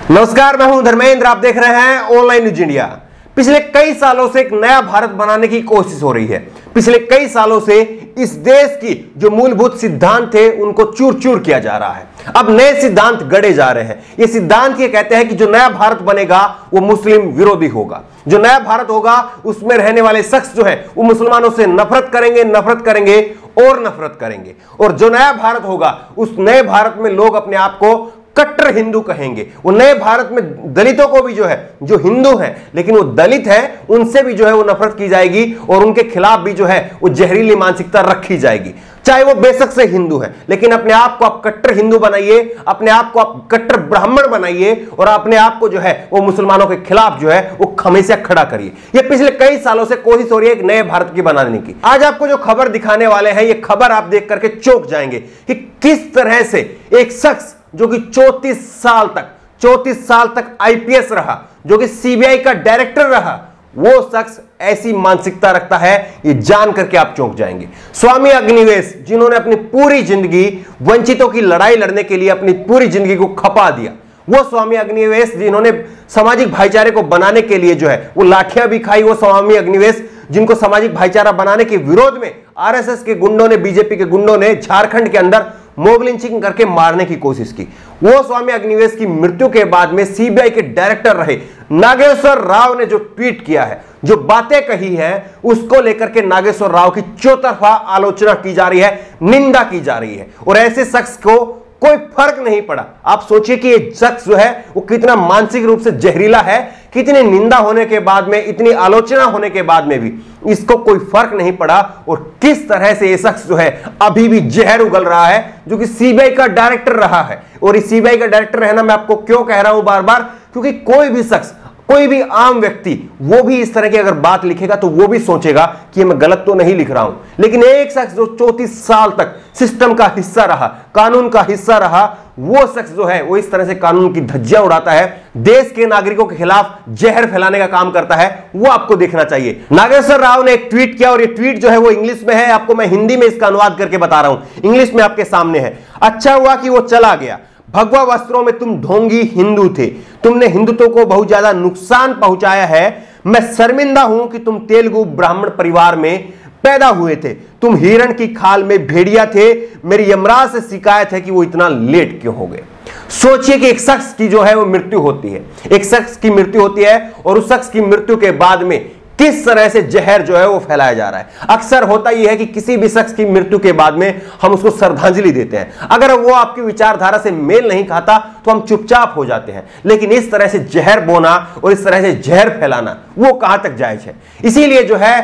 नमस्कार, मैं हूं धर्मेंद्र। आप देख रहे हैं ऑनलाइन न्यूज इंडिया। पिछले कई सालों से एक नया भारत बनाने की कोशिश हो रही है। पिछले कई सालों से इस देश की जो मूलभूत सिद्धांत थे उनको चूर चूर किया जा रहा है। अब नए सिद्धांत गढ़े जा रहे हैं। ये सिद्धांत ये कहते हैं कि जो नया भारत बनेगा वो मुस्लिम विरोधी होगा। जो नया भारत होगा उसमें रहने वाले शख्स जो है वो मुसलमानों से नफरत करेंगे और नफरत करेंगे। और जो नया भारत होगा उस नए भारत में लोग अपने आप को कट्टर हिंदू कहेंगे। वो नए भारत में दलितों को भी जो है, जो हिंदू हैं लेकिन वो दलित हैं, उनसे भी जो है वो नफरत की जाएगी और उनके खिलाफ भी जो है वो जहरीली मानसिकता रखी जाएगी। चाहे वो बेशक से हिंदू है, लेकिन अपने आप को आप कट्टर हिंदू बनाइए, अपने आप को आप कट्टर ब्राह्मण बनाइए और अपने आप को जो है वो मुसलमानों के खिलाफ जो है वो हमेशा खड़ा करिए। ये पिछले कई सालों से कोशिश हो रही है एक नए भारत की बनाने की। आज आपको जो खबर दिखाने वाले हैं, ये खबर आप देख करके चौंक जाएंगे कि किस तरह से एक शख्स जो कि 34 साल तक आईपीएस रहा, जो कि सीबीआई का डायरेक्टर रहा, वो शख्स ऐसी मानसिकता रखता है, ये जान करके आप चौंक जाएंगे। स्वामी अग्निवेश, जिन्होंने अपनी पूरी जिंदगी वंचितों की लड़ाई लड़ने के लिए अपनी पूरी जिंदगी को खपा दिया, वो स्वामी अग्निवेश जिन्होंने सामाजिक भाईचारे को बनाने के लिए जो है वो लाठियां भी खाई, वो स्वामी अग्निवेश जिनको सामाजिक भाईचारा बनाने के विरोध में आरएसएस के गुंडों ने, बीजेपी के गुंडों ने झारखंड के अंदर मॉब लिंचिंग करके मारने की कोशिश की। वो स्वामी अग्निवेश की मृत्यु के बाद में सीबीआई के डायरेक्टर रहे नागेश्वर राव ने जो ट्वीट किया है, जो बातें कही है, उसको लेकर के नागेश्वर राव की चौतरफा आलोचना की जा रही है, निंदा की जा रही है। और ऐसे शख्स को कोई फर्क नहीं पड़ा। आप सोचिए कि ये शख्स जो है वो कितना मानसिक रूप से जहरीला है, कितनी निंदा होने के बाद में, इतनी आलोचना होने के बाद में भी इसको कोई फर्क नहीं पड़ा। और किस तरह से ये शख्स जो है अभी भी जहर उगल रहा है, जो कि सीबीआई का डायरेक्टर रहा है। और इस सीबीआई का डायरेक्टर रहना मैं आपको क्यों कह रहा हूं बार बार, क्योंकि कोई भी शख्स, कोई भी आम व्यक्ति वो भी इस तरह की अगर बात लिखेगा तो वो भी सोचेगा कि मैं गलत तो नहीं लिख रहा हूं। लेकिन एक शख्स जो 34 साल तक सिस्टम का हिस्सा रहा, कानून का हिस्सा रहा, वो शख्स जो है वो इस तरह से कानून की धज्जियां उड़ाता है, देश के नागरिकों के खिलाफ जहर फैलाने का काम करता है, वो आपको देखना चाहिए। नागेश्वर राव ने एक ट्वीट किया और ये ट्वीट जो है वो इंग्लिश में है। आपको मैं हिंदी में इसका अनुवाद करके बता रहा हूं, इंग्लिश में आपके सामने है। अच्छा हुआ कि वो चला गया। भगवा वस्त्रों में तुम ढोंगी हिंदू थे, तुमने हिंदुत्व को बहुत ज्यादा नुकसान पहुंचाया है। मैं शर्मिंदा हूं कि तुम तेलुगु ब्राह्मण परिवार में पैदा हुए थे, तुम हिरण की खाल में भेड़िया थे। मेरी यमराज से शिकायत है कि वो इतना लेट क्यों हो गए। सोचिए कि एक शख्स की जो है वो मृत्यु होती है, एक शख्स की मृत्यु होती है और उस शख्स की मृत्यु के बाद में किस तरह से जहर जो है वो फैलाया जा रहा है। अक्सर होता यह है कि किसी भी शख्स की मृत्यु के बाद में हम उसको श्रद्धांजलि देते हैं। अगर वो आपकी विचारधारा से मेल नहीं खाता तो हम चुपचाप हो जाते हैं। लेकिन इस तरह से जहर बोना और इस तरह से जहर फैलाना वो कहां तक जायज है। इसीलिए जो है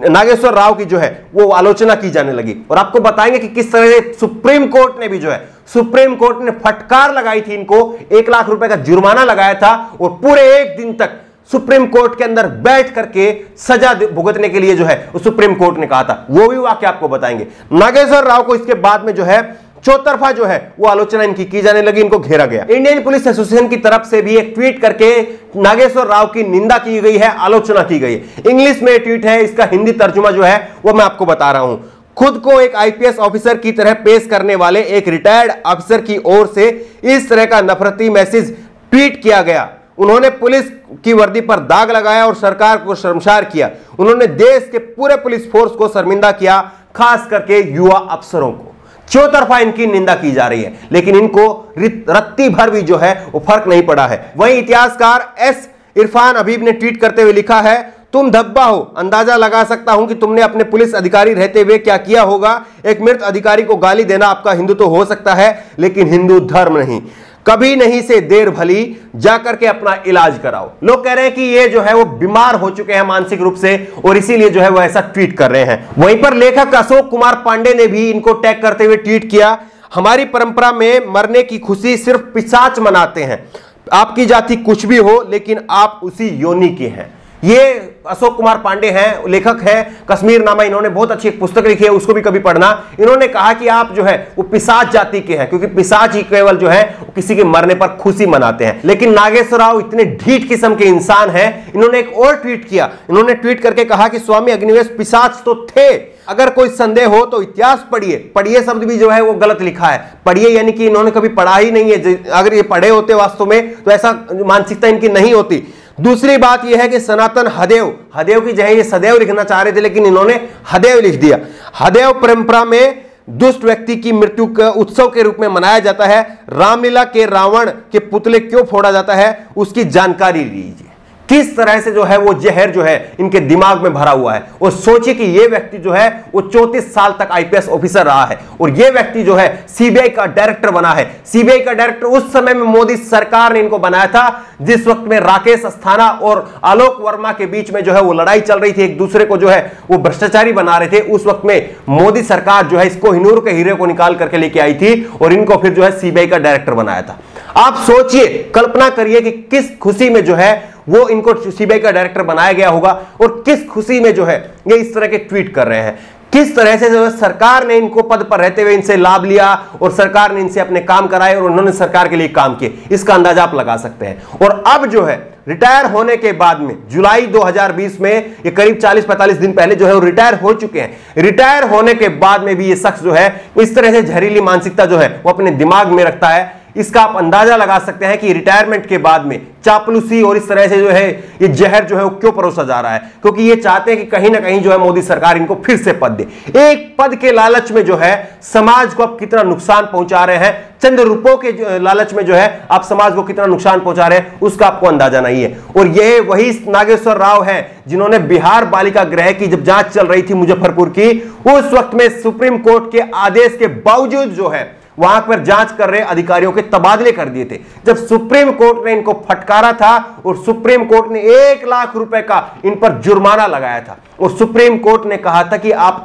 नागेश्वर राव की जो है वो आलोचना की जाने लगी। और आपको बताएंगे कि किस तरह से सुप्रीम कोर्ट ने भी जो है, सुप्रीम कोर्ट ने फटकार लगाई थी इनको, 1 लाख रुपए का जुर्माना लगाया था और पूरे 1 दिन तक सुप्रीम कोर्ट के अंदर बैठ करके सजा भुगतने के लिए जो है सुप्रीम कोर्ट ने कहा था। वो भी वाकया आपको बताएंगे। नागेश्वर राव को इसके बाद में जो है चौतरफा जो है वो आलोचना इनकी की जाने लगी, इनको घेरा गया। इंडियन पुलिस एसोसिएशन की तरफ से भी एक ट्वीट करके नागेश्वर राव की निंदा की गई है, आलोचना की गई है। इंग्लिश में ट्वीट है, इसका हिंदी तर्जुमा जो है वो मैं आपको बता रहा हूं। खुद को एक आईपीएस ऑफिसर की तरह पेश करने वाले एक रिटायर्ड अफसर की ओर से इस तरह का नफरती मैसेज ट्वीट किया गया। उन्होंने पुलिस की वर्दी पर दाग लगाया और सरकार को शर्मसार किया। उन्होंने देश के पूरे पुलिस फोर्स को शर्मिंदा किया, खास करके युवा अफसरों को। चौतरफा इनकी निंदा की जा रही है, लेकिन इनको रत्ती भर भी जो है वो फर्क नहीं पड़ा है। वहीं इतिहासकार एस इरफान हबीब ने ट्वीट करते हुए लिखा है, तुम धब्बा हो, अंदाजा लगा सकता हूं कि तुमने अपने पुलिस अधिकारी रहते हुए क्या किया होगा। एक मृत अधिकारी को गाली देना आपका हिंदुत्व हो सकता है, लेकिन हिंदू धर्म नहीं। कभी नहीं से देर भली, जाकर के अपना इलाज कराओ। लोग कह रहे हैं कि ये जो है वो बीमार हो चुके हैं मानसिक रूप से और इसीलिए जो है वो ऐसा ट्वीट कर रहे हैं। वहीं पर लेखक अशोक कुमार पांडे ने भी इनको टैग करते हुए ट्वीट किया, हमारी परंपरा में मरने की खुशी सिर्फ पिशाच मनाते हैं। आपकी जाति कुछ भी हो, लेकिन आप उसी योनि के हैं। ये अशोक कुमार पांडे हैं, लेखक हैं, कश्मीर नामा, इन्होंने बहुत अच्छी एक पुस्तक लिखी है, उसको भी कभी पढ़ना। इन्होंने कहा कि आप जो है वो पिशाच जाति के हैं, क्योंकि पिशाच ही केवल जो है वो किसी के मरने पर खुशी मनाते हैं। लेकिन नागेश्वर राव इतने ढीठ किस्म के इंसान हैं, इन्होंने एक और ट्वीट किया। इन्होंने ट्वीट करके कहा कि स्वामी अग्निवेश पिशाच तो थे, अगर कोई संदेह हो तो इतिहास पढ़िए। पढ़िए शब्द भी जो है वो गलत लिखा है, पढ़िए यानी कि इन्होंने कभी पढ़ा ही नहीं है। अगर ये पढ़े होते वास्तव में तो ऐसा मानसिकता इनकी नहीं होती। दूसरी बात यह है कि सनातन हदेव, हदेव की जगह ये सदैव लिखना चाह रहे थे, लेकिन इन्होंने हदेव लिख दिया। हदेव परंपरा में दुष्ट व्यक्ति की मृत्यु का उत्सव के रूप में मनाया जाता है। रामलीला के रावण के पुतले क्यों फोड़ा जाता है, उसकी जानकारी लीजिए। किस तरह से जो है वो जहर जो है इनके दिमाग में भरा हुआ है। और सोचिए कि ये व्यक्ति जो है वो 34 साल तक आईपीएस ऑफिसर रहा है, और ये व्यक्ति जो है सीबीआई का डायरेक्टर बना है। सीबीआई का डायरेक्टर उस समय में मोदी सरकार ने इनको बनाया था, जिस वक्त में राकेश अस्थाना और आलोक वर्मा के बीच में जो है वो लड़ाई चल रही थी, एक दूसरे को जो है वो भ्रष्टाचारी बना रहे थे। उस वक्त में मोदी सरकार जो है इसको हिनूर के हीरे को निकाल करके लेके आई थी, और इनको फिर जो है सीबीआई का डायरेक्टर बनाया था। आप सोचिए, कल्पना करिए कि किस खुशी में जो है वो इनको सीबीआई का डायरेक्टर बनाया गया होगा, और किस खुशी में जो है ये इस तरह के ट्वीट कर रहे हैं। किस तरह से जो है सरकार ने इनको पद पर रहते हुए इनसे लाभ लिया, और सरकार ने इनसे अपने काम कराए, और उन्होंने सरकार के लिए काम किए, इसका अंदाजा आप लगा सकते हैं। और अब जो है रिटायर होने के बाद में जुलाई 2020 में, ये करीब 40-45 दिन पहले जो है वो रिटायर हो चुके हैं। रिटायर होने के बाद में भी ये शख्स जो है इस तरह से जहरीली मानसिकता जो है वो अपने दिमाग में रखता है। इसका आप अंदाजा लगा सकते हैं कि रिटायरमेंट के बाद में चापलूसी और इस तरह से जो है ये जहर जो है वो क्यों परोसा जा रहा है, क्योंकि ये चाहते हैं कि कहीं ना कहीं जो है मोदी सरकार इनको फिर से पद दे। एक पद के लालच में जो है समाज को आप कितना नुकसान पहुंचा रहे हैं, चंद रुपयों के लालच में जो है आप समाज को कितना नुकसान पहुंचा रहे हैं, उसका आपको अंदाजा नहीं है। और ये वही नागेश्वर राव हैं जिन्होंने बिहार बालिका गृह की जब जांच चल रही थी मुजफ्फरपुर की, उस वक्त में सुप्रीम कोर्ट के आदेश के बावजूद जो है वहां पर जांच कर रहे अधिकारियों के तबादले कर दिए थे। जब सुप्रीम कोर्ट ने इनको फटकारा था, और सुप्रीम कोर्ट ने 1 लाख रुपए का इन पर जुर्माना लगाया था, और सुप्रीम कोर्ट ने कहा था कि आप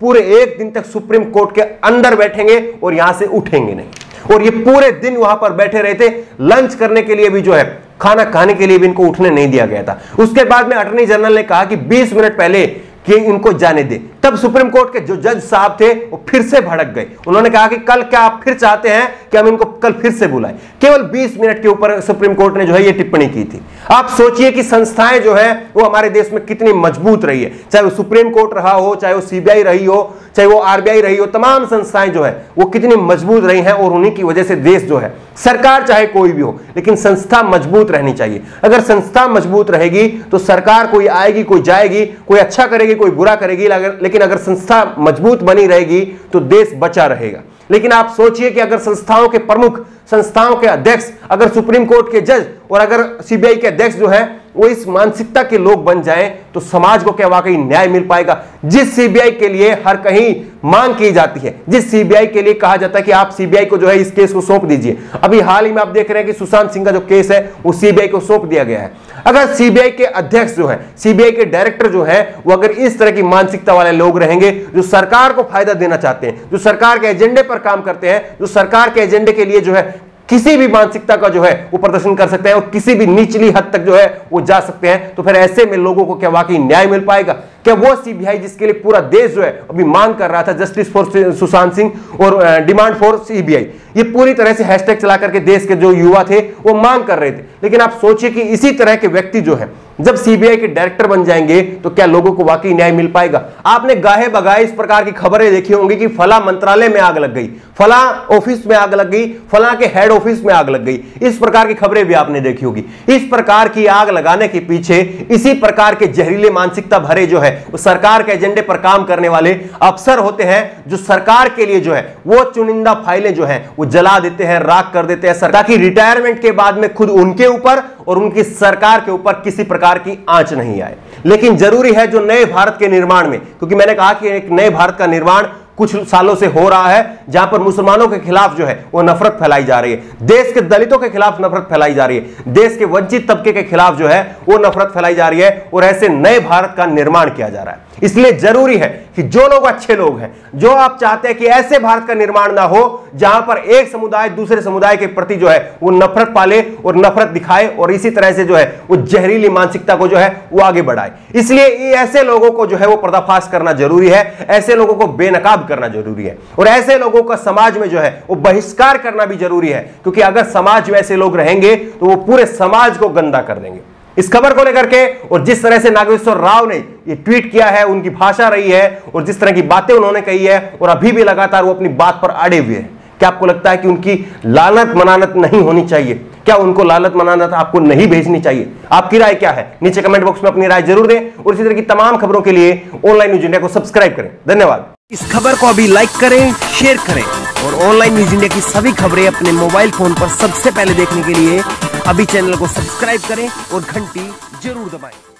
पूरे एक दिन तक सुप्रीम कोर्ट के अंदर बैठेंगे और यहां से उठेंगे नहीं। और ये पूरे दिन वहां पर बैठे रहे थे, लंच करने के लिए भी जो है, खाना खाने के लिए भी इनको उठने नहीं दिया गया था। उसके बाद में अटॉर्नी जनरल ने कहा कि 20 मिनट पहले कि इनको जाने दे। तब सुप्रीम कोर्ट के जो जज साहब थे वो फिर से भड़क गए। उन्होंने कहा कि कल क्या आप फिर चाहते हैं कि हम इनको कल फिर से बुलाएं। केवल 20 मिनट के ऊपर सुप्रीम कोर्ट ने जो है ये टिप्पणी की थी। आप सोचिए कि संस्थाएं जो है वो हमारे देश में कितनी मजबूत रही है, चाहे वो सुप्रीम कोर्ट रहा हो, चाहे वो सीबीआई रही हो, चाहे वो आरबीआई रही हो, तमाम संस्थाएं जो है वो कितनी मजबूत रही हैं, और उन्हीं की वजह से देश जो है, सरकार चाहे कोई भी हो, लेकिन संस्था मजबूत रहनी चाहिए। अगर संस्था मजबूत रहेगी तो सरकार कोई आएगी, कोई जाएगी, कोई अच्छा करेगी, कोई बुरा करेगी, लेकिन अगर संस्था मजबूत बनी रहेगी तो देश बचा रहेगा। लेकिन आप सोचिए कि अगर संस्थाओं के प्रमुख, संस्थाओं के अध्यक्ष, अगर सुप्रीम कोर्ट के जज और अगर सीबीआई के अध्यक्ष जो है वो इस मानसिकता के लोग बन जाएं, तो समाज को क्या वाकई न्याय मिल पाएगा? जिस सीबीआई के लिए हर कहीं मांग की जाती है, जिस सीबीआई के लिए कहा जाता है कि आप सीबीआई को जो है इस केस को सौंप दीजिए, अभी हाल ही में आप देख रहे हैं कि सुशांत सिंह का जो केस है वो सीबीआई को सौंप दिया गया है। अगर सीबीआई के अध्यक्ष जो है, सीबीआई के डायरेक्टर जो है, वो अगर इस तरह की मानसिकता वाले लोग रहेंगे जो सरकार को फायदा देना चाहते हैं, जो सरकार के एजेंडे पर काम करते हैं, जो सरकार के एजेंडे के लिए जो है किसी भी मानसिकता का जो है वो प्रदर्शन कर सकते हैं और किसी भी निचली हद तक जो है वो जा सकते हैं, तो फिर ऐसे में लोगों को क्या वाकई न्याय मिल पाएगा? क्या वो सीबीआई जिसके लिए पूरा देश जो है अभी मांग कर रहा था, जस्टिस फॉर सुशांत सिंह और डिमांड फॉर सीबीआई, ये पूरी तरह से हैशटैग चला करके देश के जो युवा थे वो मांग कर रहे थे। लेकिन आप सोचिए कि इसी तरह के व्यक्ति जो है जब सीबीआई के डायरेक्टर बन जाएंगे तो क्या लोगों को वाकई न्याय मिल पाएगा? आपने गाहे बगाए इस प्रकार की खबरें देखी होंगी कि फला मंत्रालय में आग लग गई, फला ऑफिस में आग लग गई, फला के हेड ऑफिस में आग लग गई, इस प्रकार की खबरें भी आपने देखी होगी। इस प्रकार की आग लगाने के पीछे इसी प्रकार के जहरीले मानसिकता भरे जो है वो सरकार के एजेंडे पर काम करने वाले अफसर होते हैं, जो सरकार के लिए जो है वो चुनिंदा फाइलें जो है वो जला देते हैं, राख कर देते हैं, ताकि रिटायरमेंट के बाद में खुद उनके ऊपर और उनकी सरकार के ऊपर किसी प्रकार की आंच नहीं आए। लेकिन जरूरी है जो नए भारत के निर्माण में, क्योंकि मैंने कहा कि एक नए भारत का निर्माण कुछ सालों से हो रहा है, जहां पर मुसलमानों के खिलाफ जो है वो नफरत फैलाई जा रही है, देश के दलितों के खिलाफ नफरत फैलाई जा रही है, देश के वंचित तबके के खिलाफ जो है वो नफरत फैलाई जा रही है, और ऐसे नए भारत का निर्माण किया जा रहा है। इसलिए जरूरी है कि जो लोग अच्छे लोग हैं, जो आप चाहते हैं कि ऐसे भारत का निर्माण ना हो जहां पर एक समुदाय दूसरे समुदाय के प्रति जो है वो नफरत पाले और नफरत दिखाए, और इसी तरह से जो है वो जहरीली मानसिकता को जो है वो आगे बढ़ाए, इसलिए ऐसे लोगों को जो है वो पर्दाफाश करना जरूरी है, ऐसे लोगों को बेनकाब करना जरूरी है, और ऐसे लोगों का समाज में जो है वो बहिष्कार करना भी जरूरी है, क्योंकि अगर समाज में ऐसे लोग रहेंगे तो वो पूरे समाज को गंदा कर देंगे। इस खबर को लेकर के और जिस तरह से नागेश्वर राव ने ये ट्वीट किया है, उनकी भाषा रही है और जिस तरह की बातें उन्होंने कही है, और अभी भी लगातार वो अपनी बात पर अड़े हुए हैं, क्या आपको लगता है कि उनकी लानत मनानत नहीं होनी चाहिए? क्या उनको लानत मनानत आपको नहीं भेजनी चाहिए? आपकी राय क्या है? नीचे कमेंट बॉक्स में अपनी राय जरूर दें, और इसी तरह की तमाम खबरों के लिए ऑनलाइन न्यूज इंडिया को सब्सक्राइब करें। धन्यवाद। इस खबर को अभी लाइक करें, शेयर करें, और ऑनलाइन न्यूज इंडिया की सभी खबरें अपने मोबाइल फोन पर सबसे पहले देखने के लिए अभी चैनल को सब्सक्राइब करें और घंटी जरूर दबाएं।